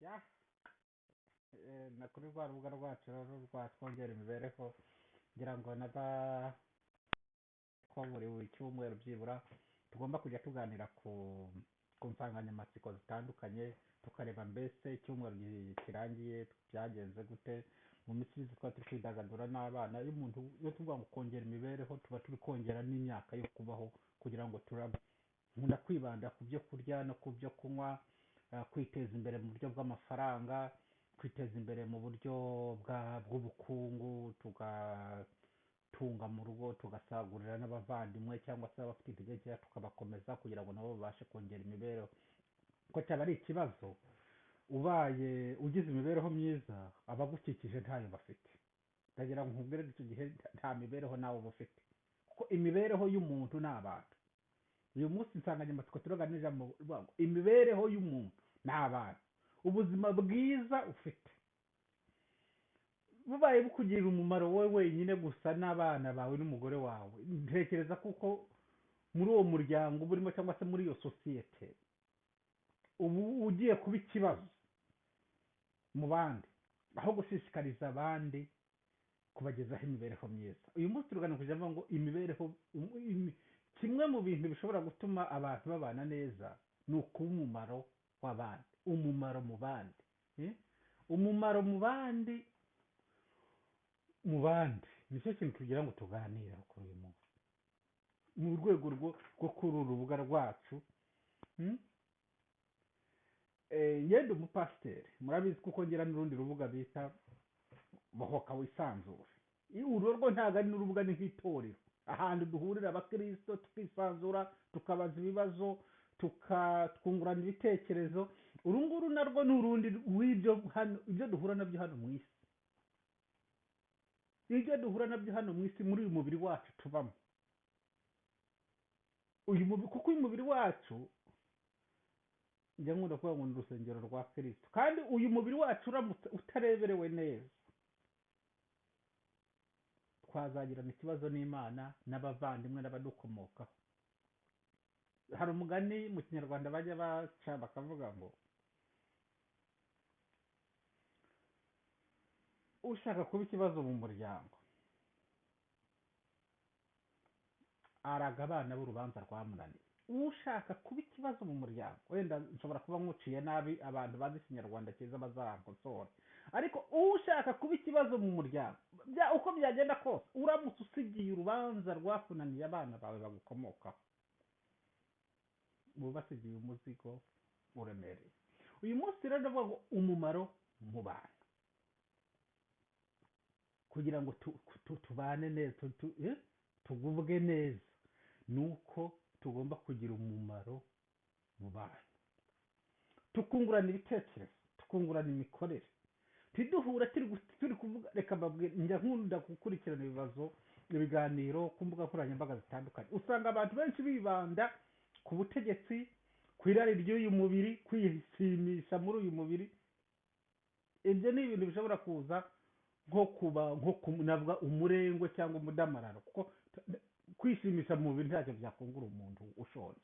ya na kuri rwa rubuga rwacu rero rwa twongera imibereho ngira ngo naba ko buri cyumweru byibura tugomba kujya tuganira ku nsanganyamatsiko zitandukanye tukareba mbese icyumweru kirangiye byagenze gute mu minsi ishize twari turi kwidagadura n'abana iyo tuvuga ngo kongera imibereho tuba turi kongera n'imyaka yo kubaho kugira ngo turabe nkunda kwibanda ku byo kurya no ku byo kunywa, kwiteza imbere mu buryo bw'amafaranga, kwiteza imbere mu buryo bw'ubukungu, tugatunga mu rugo tugasagurira n'abavandimwe cyangwa se abafite intege nkeya tukabakomeza kugira ngo nabo babashe kongera imibereho, ko cyaba ari ikibazo ubaye ugize imibereho myiza abagukikije ntayo bafite, ndagira ngo nkubwire icyo gihe nta mibereho nawe uba ufite, kuko imibereho y'umuntu ni abantu. Uyu munsi insanganyamatsiko turaganira mu imibereho y'umuntu ni abantu, ubuzima bwiza ufite bubaye bukugirira umumaro wowe wenyine gusa n'abana bawe n'umugore wawe, ntekereza kuko muri uwo muryango uba urimo cyangwa se muri iyo sosiyete ubu ugiye kuba ikibazo mu bandi, aho gushishikariza abandi kubagezaho imibereho myiza. Uyu munsi turagana kujya ngo imibereho, kimwe mu bintu bishobora gutuma abantu babana neza ni ukuba umumaro w'abandi, umumaro mu bandi, umumaro mu bandi nicyo kintu tugira ngo tuganire kuri uyu munsi mu rwego rwo kuri uru rubuga rwacu. Ngende umupasiteri murabizi kuko ngira n'urundi rubuga bita bohoka wisanzure. Uru rwo ntabwo ari n'urubuga, ni nk'itorero, ahantu duhurira abakristo tukisanzura tukabaza ibibazo tukungurana ibitekerezo. Uru nguru narwo ni urundi w'ibyo hano, ibyo duhura nabyo hano mu isi, ibyo duhura nabyo hano mu isi muri uyu mubiri wacu tubamo, kuko uyu mubiri wacu njya nkunda kuvuga ngo ni urusengero rwa Kristo, kandi uyu mubiri wacu uramutse utareberewe neza twazagirana ikibazo n'Imana n'abavandimwe n'abadukomokaho. Hari umugani mu kinyarwanda bajya baca bakavuga ngo ushaka kuba ikibazo mu muryango araga abana b'urubanza rwamunaniye. Ushaka kuba ikibazo mu muryango, wenda nshobora kuba nkuciye nabi, abantu bazi ikinyarwanda cyiza bazankosora, ariko ushaka kuba ikibazo mu muryango uko byagenda kose uramutse usigiye urubanza rwakunaniye abana bawe bagukomokaho, basigiye umuzigo uremereye. Uyu munsi rero ndavuga ngo umumaro mu bantu, kugira ngo tubane neza tugubwe neza, ni uko tugomba kugira umumaro mu bantu, tukungurana ibitekerezo, tukungurana imikorere, tiduhura turi kuvuga. Reka mbabwire, njya nkunda gukurikirana ibiganiro ku mbuga nkoranyambaga zitandukanye, usanga abantu benshi bibanda ku butegetsi, ku irari ry'uyu mubiri, kwishimisha muri uyu mubiri. Ibyo ni ibintu bishobora kuza nko kunavuga umurengwe cyangwa umudamararo, kuko kwishimisha mu mubiri ntacyo byakungura umuntu ushonje.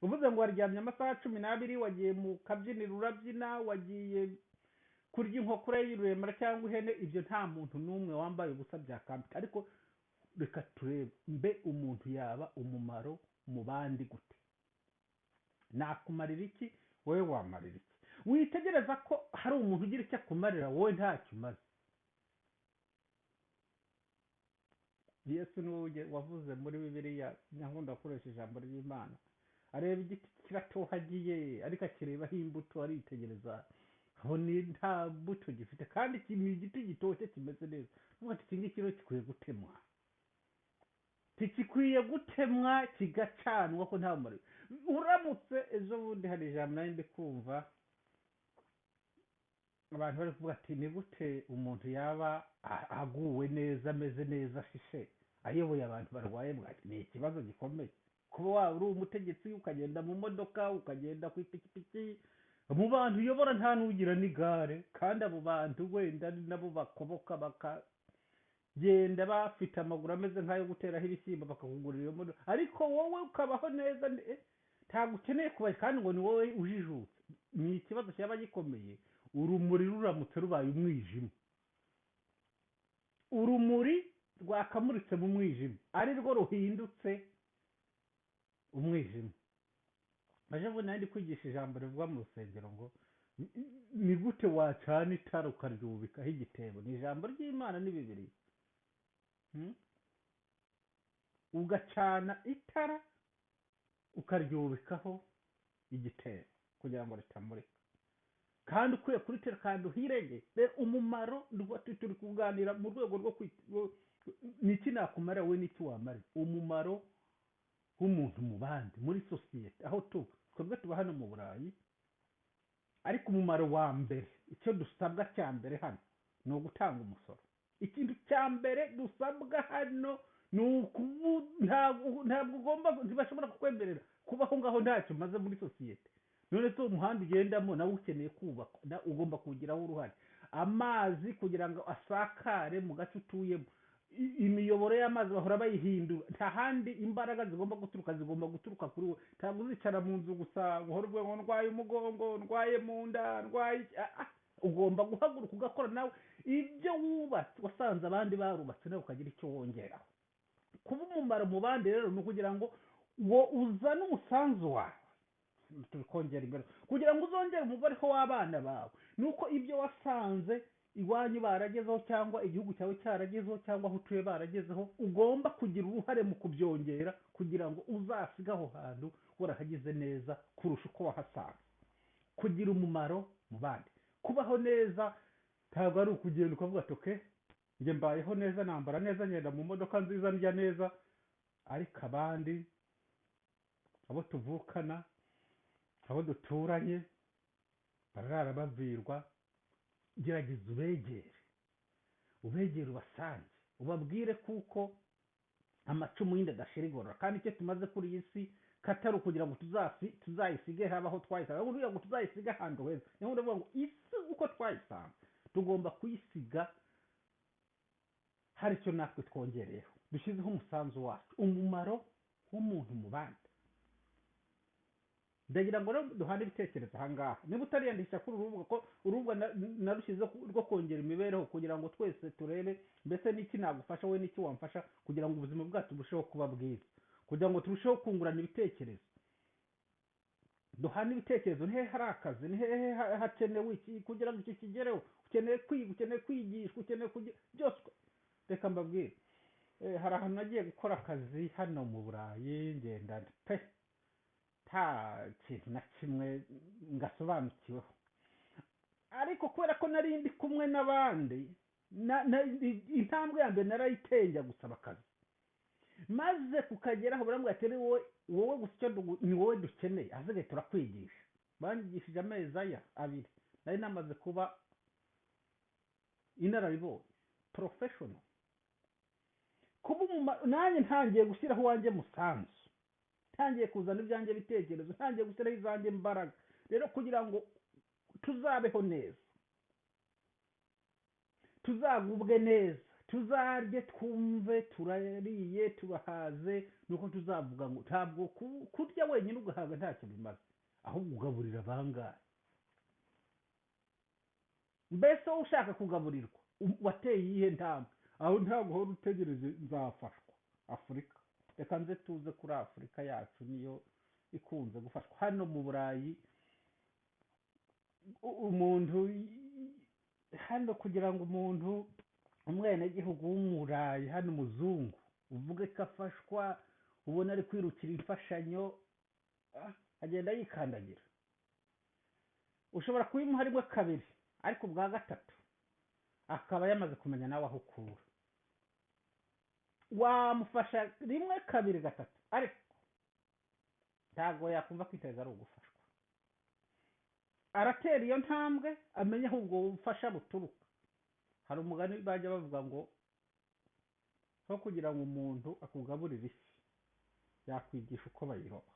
Uvuze ngo waryamye amasaha 12 wagiye mu kabyiniro urabyina, wagiye kurya inkokora y'ururemara cyangwa ihene, ibyo nta muntu n'umwe wambaye ubusa byakambika. Ariko reka turebe mbe umuntu yaba umumaro mu bandi gute? Nakumarira iki? Wowe wamarira iki? Witegereza ko hari umuntu ugira icyo akumarira wowe ntacyo umaze. Yesu niwe wavuze muri Bibiliya, nkunda gukoresha ijambo ry'Imana, areba igiti kiratohagiye ariko akirebaho imbuto, aritegereza abona nta mbuto gifite, kandi ni igiti gitoshye kimeze neza. Nuko iki ngiki rero gikwiye gutemwa, ntikikwiye gutemwa kigacanwa ko nta mumaro. Uramutse ejo bundi hari ijambo nari ndi kumva abantu bari kuvuga ati ni gute umuntu yaba aguwe neza, ameze neza, ashishe, ayoboye abantu barwaye bwaki? Ni ikibazo gikomeye. Kuba waba uri umutegetsi ukagenda mu modoka, ukagenda ku ipikipiki, mu bantu uyobora nta n'ugira n'igare, kandi abo bantu wenda nabo bakoboka bakagenda bafite amaguru ameze nk'ayo guteraho ibishyimbo bakakugurira iyo modoka, ariko wowe ukabaho neza, ntabwo ukeneye kubaho, kandi ngo ni wowe ujijutse. ni ikibazo cyaba gikomeye urumuri ruramutse rubaye umwijima, urumuri rwakamuritse mu mwijima ari rwo ruhindutse umwijima. aje ngo nandi kwigisha ijambo rivuga mu rusengero ngo ni gute wacana itara ukaryubikaho igitebo. Ni ijambo ry'Imana ni Bibiliya. Ugacana itara ukaryubikaho igitebo kugira ngo ritamurika, kandi ukwiye kuritera kandi uhirege. Rero umumaro turi kuganira mu rwego rwo niki nakumara we niki wamara. Umumaro w'umuntu mu bandi muri sosiyete aho twebwe tuba hano mu Burayi, ariko umumaro wa mbere, icyo dusabwa cya mbere hano ni ugutanga umusoro. Ikintu cya mbere dusabwa hano ni ntabwo ugomba, ntibashobora kukwemerera kubaho ngaho ntacyo umaze muri sosiyete. None se umuhanda ugendamo nawe ukeneye kubakwa, ugomba kuwugiraho uruhare. Amazi kugira ngo asakare mu gace utuyemo, imiyoboro y'amazi bahora bayihindura, nta handi imbaraga zigomba guturuka kuri wowe. Ntabwo uzicara mu nzu gusa uhora uvuga ngo ndwaye umugongo, ndwaye mu nda, ndwaye. Ugomba guhaguruka ugakora nawe ibyo wubatse wasanze abandi barubatse, nawe ukagira icyo wongeraho. Kuba umumaro mu bandi rero ni ukugira ngo uzane umusanzu wawe, tukongera imbere kugira ngo uzongere umubare w'abana bawe. Nuko ibyo wasanze iwanyu baragezeho, cyangwa igihugu cyawe cyaragezeho, cyangwa aho utuye baragezeho, ugomba kugira uruhare mu kubyongera kugira ngo uzasige aho hantu warahagize neza kurusha uko wahasanze. Kugira umumaro mu bandi, kubaho neza ntabwo ari ukugenda ukavuga ati okay, njye mbayeho neza, nambara neza, ngenda mu modoka nziza, ndya neza, ariko abandi, abo tuvukana, abo duturanye, barara bavirwa. Gerageza ubegere ubasange, ubabwire kuko amacumu y'inda adashira igorora, kandi icyo tumaze kuri iyi si katari ukugira ngo tuzayisige habaho twayisanga, ahubwo kugira ngo tuzayisige ahantu heza. Niyo ndavuga ngo isi uko twayisanga tugomba kuyisiga hari icyo natwe twongereyeho, dushyizeho umusanzu wacu, umumaro w'umuntu mu bandi. Ndagira ngo rero duhane ibitekerezo ahangaha. Niba utariyandisha kuri urubuga, ko urubuga narushyizeho rwo kongera imibereho, kugira ngo twese turebe mbese n'iki nagufasha we n'iki wamfasha kugira ngo ubuzima bwacu burusheho kuba bwiza, kugira ngo turusheho kungurana ibitekerezo, duhane ibitekerezo. Ni hehe hari akazi, ni hehe hakenewe iki kugira ngo icyo kigereho. Ukeneye kwiga, ukeneye kwigishwa, ukeneye kugira byose. Reka mbabwire, hari ahantu nagiye gukora akazi hano mu Burayi, ngenda pe nta kintu na kimwe ngasobanukiweho, ariko kubera ko nari ndi kumwe n'abandi, intambwe ya mbere narayiteye gusaba akazi, maze kukageraho barambwira ati wowe gusa ni wowe dukeneye, ahasigaye turakwigisha. Banyigishije amezi abiri, nari namaze kuba inararibonye, professional. Kuba nanjye ntangiye gushyiraho uwanjye musanzu, ntangiye kuzana ibyanjye bitekerezo, ntangiye gushyiraho izanjye imbaraga. Rero kugira ngo tuzabeho neza, tuzagubwe neza, tuzarye twumve turariye turahaze, nuko tuzavuga ngo ntabwo kurya wenyine ugahaga ntacyo bimaze, ahubwo ugaburira abangahe. Mbese wowe ushaka kugaburirwa wateye iyihe ntambwe? Aho ntabwo uhora utegereje nzafashwa. Afurika, reka nze tuze kuri Afurika yacu, niyo ikunze gufashwa. Hano mu Burayi umuntu hano, kugira ngo umuntu umwenegihugu w'umurayi hano umuzungu uvuge ko afashwa, ubona ari kwirukira imfashanyo, agenda yikandagira. Ushobora kubimuha rimwe kabiri, ariko bwa gatatu akaba yamaze kumenya nawe aho ukura. Wamufasha rimwe kabiri gatatu, ariko ntabwo yakumva kwiteza ari ugufashwa. Aratera iyo ntambwe amenye aho ubwo bufasha buturuka. Hari umugani bajya bavuga ngo aho kugira ngo umuntu akugaburire ifi, yakwigisha uko bayiroba,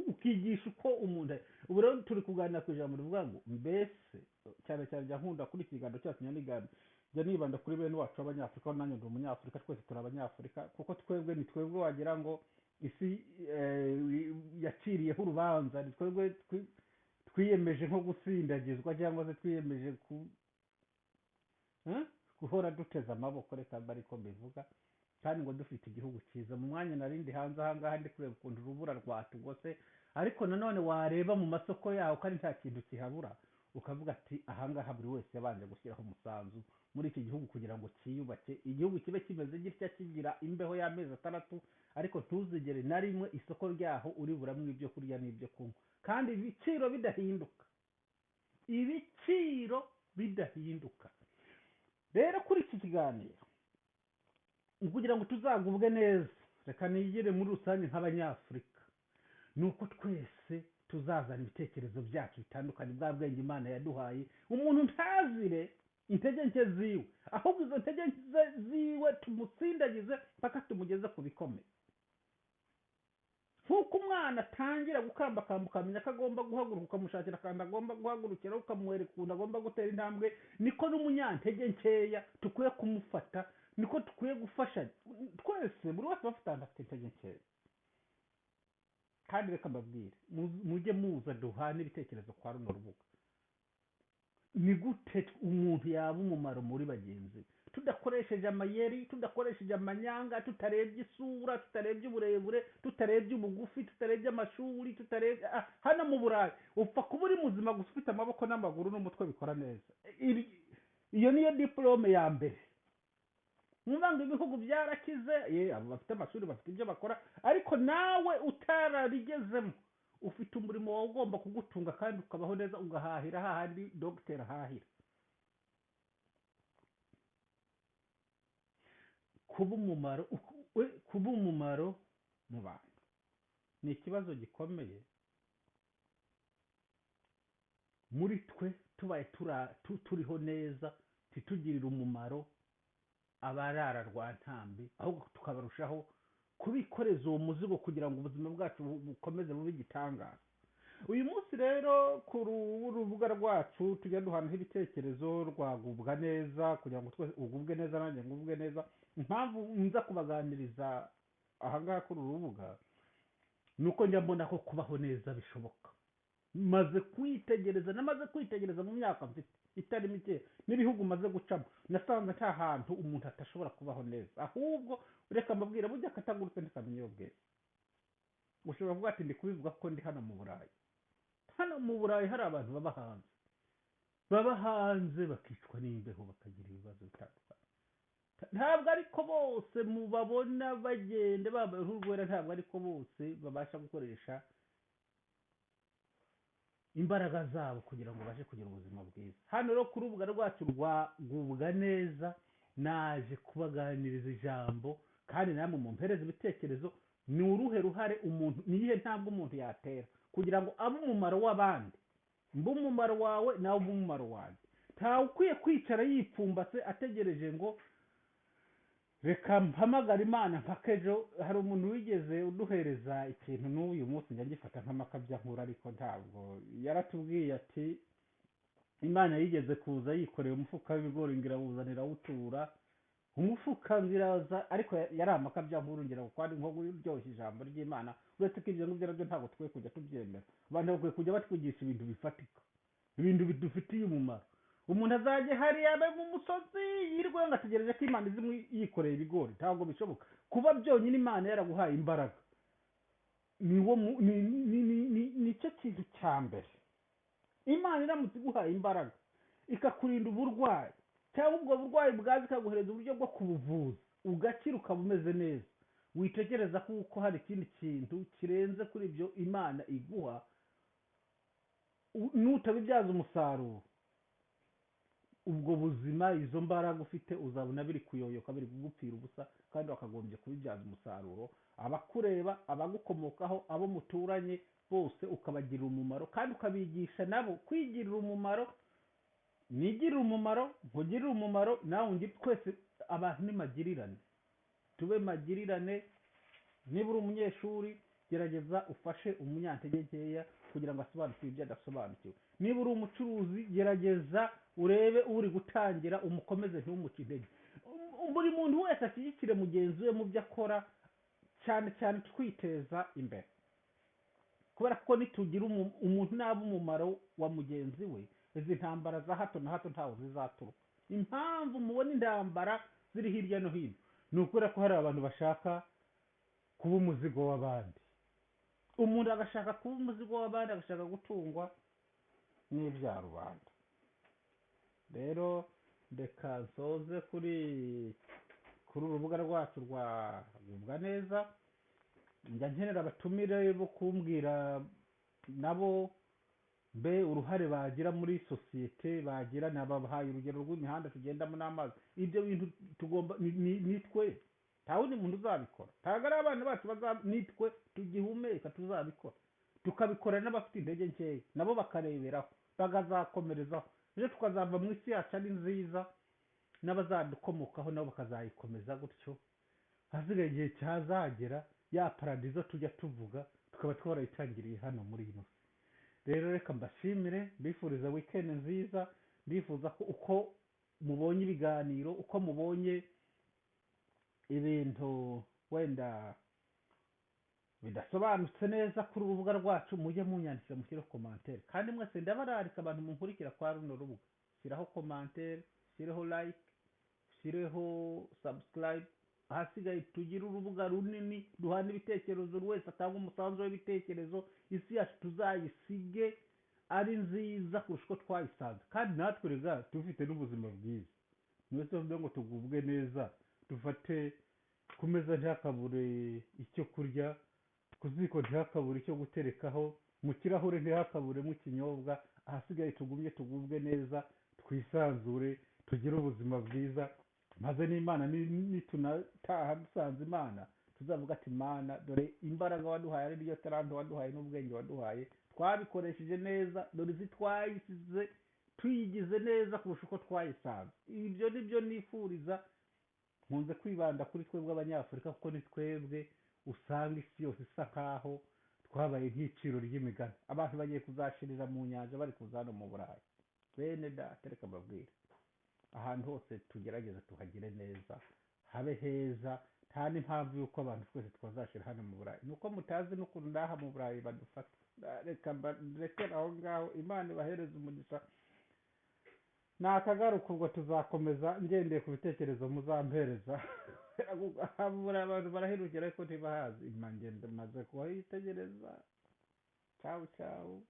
ukigisha uko umuntu. Ubu rero turi kuganira ku ijambo rivuga ngo mbese, cyane cyane njya nkunda kuri iki kiganiro cyacu njya nibanda kuri bene wacu b'Abanyafurika, nanjye ndi Umunyafurika, twese turi Abanyafurika, kuko twebwe ni twebwe wagira ngo isi yaciriyeho urubanza, ni twebwe twiyemeje nko gusindagizwa cyangwa se twiyemeje guhora duteze amaboko, reka mba ariko mbivuga, kandi ngo dufite igihugu cyiza. Mu mwanya narindi hanze ahangaha ndi kureba ukuntu urubura rwatugose, ariko nanone wareba mu masoko yaho kandi nta kintu kihabura, ukavuga ati ahangaha buri wese yabanje gushyiraho umusanzu muri iki gihugu kugira ngo cyiyubake, igihugu kibe kimeze gitya kigira imbeho y'amezi 6, ariko ntuzigere na rimwe isoko ryaho uriburamwo ibyo kurya n'ibyo kunywa, kandi ibiciro bidahinduka, ibiciro bidahinduka. Rero kuri iki kiganiro kugira ngo tuzagubwe neza, reka nigire muri rusange nk'abanyafurika, ni uko twese tuzazana ibitekerezo byacu bitandukanye, bwa bwenge Imana yaduhaye, umuntu ntazire intege nke ziwe, ahubwo izo ntege ziwe tumusindagize mpaka tumugeze ku bikomeye. Nk'uko umwana atangira gukambakamba ukamenya ko agomba guhaguruka, ukamushakira akantu agomba guhagurukira, ukamwereka ukuntu agomba gutera intambwe, niko n'umunyantege nkeya tukwiye kumufata, niko tukwiye gufashanya. Twese buri wese afite intege nkeya, kandi reka mbabwire, mujye muza duhana ibitekerezo kwa runo rubuga. Ni gute umuntu yaba umumaro muri bagenzi, tudakoresheje amayeri, tudakoresheje amanyanga, tutarebye isura, tutarebye uburebure, tutarebye ubugufi, tutarebye amashuri, tutarebye hano mu Burayi upfa kuba uri muzima gusa ufite amaboko n'amaguru n'umutwe bikora neza. Iyo niyo diplome ya mbere. Mwumva ibihugu byarakize, abo bafite amashuri bafite ibyo bakora, ariko nawe utarabigezemo ufite umurimo wawe ugomba kugutunga kandi ukabaho neza, ugahahira hahandi dogiteri ahahira. Kuba umumaro mu bantu ni ikibazo gikomeye. Muri twe tubaye turiho neza, titugirira umumaro abarara rwa ntambi, ahubwo tukabarushaho kubikoreza uwo muzigo kugira ngo ubuzima bwacu bukomeze bube igitangaza. Uyu munsi rero ku rubuga rwacu tujya duhanaho ibitekerezo rwagubwa neza, kugira ngo twese ugubwe neza nanjye ngubwe neza. Impamvu nza kubaganiriza ahangaha kuri uru rubuga ni uko njya mbona ko kubaho neza bishoboka. Namaze kwitegereza mu myaka mfite itari mike n'ibihugu maze gucamo, nasanze nta hantu umuntu atashobora kubaho neza. Ahubwo reka mbabwira, burya akatagurutse ntikamenya iyo bweze. Ushobora kuvuga ati ndi kubivuga ko ndi hano mu Burayi. Hano mu Burayi hari abantu baba hanze bakicwa n'imbeho, bakagira ibibazo bitandukanye. Ntabwo ariko bose mubabona bagenda bambaye uruhu rwera, ntabwo ariko bose babasha gukoresha imbaraga zabo kugira ngo baje kugira ubuzima bwiza. Hano rero ku rubuga rwacu rwagubwa neza, naje kubaganiriza ijambo, kandi namwe mumpereze ibitekerezo. Ni uruhe ruhare umuntu, niyihe ntambwe umuntu yatera kugira ngo abe umumaro w'abandi, mbe umumaro wawe nawe ube umumaro wanjye. Ntawe ukwiye kwicara yipfumbatse ategereje ngo reka mpamagara Imana mpaka ejo. Hari umuntu wigeze uduhereza ikintu n'uyu munsi njya ngifata nk'amakabya nkura, ariko ntabwo yaratubwiye ati Imana yigeze kuza yikoreye umufuka w'ibigori ngira wuzanira wutura umufuka ngiraza, ariko yari amakabya nkuru ngira kwandi nko uryoshya ijambo ry'Imana. Uretse ko ibyo ngibyo nabyo ntabwo twe kujya tubyemera. Abantu bakwiye kujya batwigisha ibintu bifatika, ibintu bidufitiye umumaro. Umuntu azajye hariya abe mu musozi yirwe ngo ategereje ko Imana izimwe yikoreye ibigori, ntabwo bishoboka. Kuba byonyine Imana yaraguhaye imbaraga nicyo kintu cya mbere. Imana iramutse iguhaye imbaraga ikakurinda uburwayi, cyangwa ubwo burwayi bwaza ikaguhereza uburyo bwo kubuvuza ugakira ukaba umeze neza, witegereza kuko hari ikindi kintu kirenze kuri ibyo Imana iguha, nutabibyaza umusaruro ubwo buzima, izo mbaraga ufite uzabona biri kuyoyoka, biri kugupfira ubusa, kandi wakagombye kubibyaza umusaruro abakureba, abagukomokaho, abo muturanye bose ukabagirira umumaro, kandi ukabigisha nabo kwigirira umumaro. Nigirira umumaro, nkugirira umumaro, nawe ungire. Twese abantu ni magirirane, tube magirirane. Niba uri umunyeshuri, gerageza ufashe umunyantege nkeya kugira ngo asobanukirwe ibyo adasobanukiwe. Niba uri umucuruzi, gerageza urebe uri gutangira, umukomeze ntumuce intege. Buri muntu wese ashyigikire mugenzi we mu byo akora, cyane cyane twiteza imbere, kubera ko nitugira umuntu naba umumaro wa mugenzi we, izi ntambara za hato na hato ntawe zizaturuka. Impamvu mubona intambara ziri hirya no hino ni ukubera ko hari abantu bashaka kuba umuzigo w'abandi. Umuntu agashaka kuba umuzigo w'abandi, agashaka gutungwa n'ibya rubanda. Rero reka nsoze kuri urubuga rwacu rwa Gubwa Neza, njya nkenera abatumire bo kumbwira nabo mbe uruhare bagira muri sosiyete, bagira nabahaye urugero rw'imihanda tugendamo n'amazi. Ibyo bintu tugomba nitwe, nta wundi muntu uzabikora, ntabwo ari abana bacu nitwe tugihumeka tuzabikora, tukabikora n'abafite intege nkeya nabo bakareberaho bakazakomerezaho, ejo tukazava mu isi yacu ari nziza, n'abazadukomokaho nabo bakazayikomeza gutyo, hasigaye igihe cyazagera ya paradizo tujya tuvuga tukaba twarayitangiriye hano muri ino si. Rero reka mbashimire, mbifuriza weekend nziza, ndifuza ko uko mubonye ibiganiro, uko mubonye ibintu wenda bidasobanutse neza kuri urubuga rwacu, mujye munyandikira mushyiraho komantere, kandi mwese ndabararika abantu munkurikira kwa runo rubuga, shyiraho komantere, shyireho like, shyireho subscribe. Ahasigaye tugire urubuga runini duhana ibitekerezo, buri wese atanga umusanzu w'ibitekerezo, isi yacu tuzayisige ari nziza kurusha uko twayisanze, kandi natwe rega dufite n'ubuzima bwiza. Mwese tuvuge ngo tugubwe neza, dufate ku meza ntihakabure icyo kurya, ku ziko ntihakabure icyo guterekaho, mu kirahure ntihakaburemo ikinyobwa. Ahasigaye tugubwe neza, twisanzure, tugire ubuzima bwiza, maze n'Imana nitunataha dusanze Imana tuzavuga ati Mana, dore imbaraga waduhaye ari ryo talento waduhaye n'ubwenge waduhaye, twabikoresheje neza, dore izi twayisize tuyigize neza kurusha uko twayisanze. Ibyo nibyo nifuriza. Nkunze kwibanda kuri twebwe abanyafurika, kuko ni twebwe usanga isi yose isa nkaho twabaye nk'iciro ry'imigani, abantu bagiye kuzashirira mu nyanja bari kuza hano mu Burayi. Bene data reka mbabwire, ahantu hose tugerageza tuhagire neza, habe heza, nta n'impamvu y'uko abantu twese twazashira hano mu Burayi. Nuko mutazi n'ukuntu ndaha mu Burayi badufata. Reka mbarekere aho ngaho, Imana ibahereze umugisha. Nakagaruka ubwo tuzakomeza ngendeye ku bitekerezo muzampereza. Abantu barahirukira ariko ntibahazi, imangende maze kubahitegereza. Ciao ciao.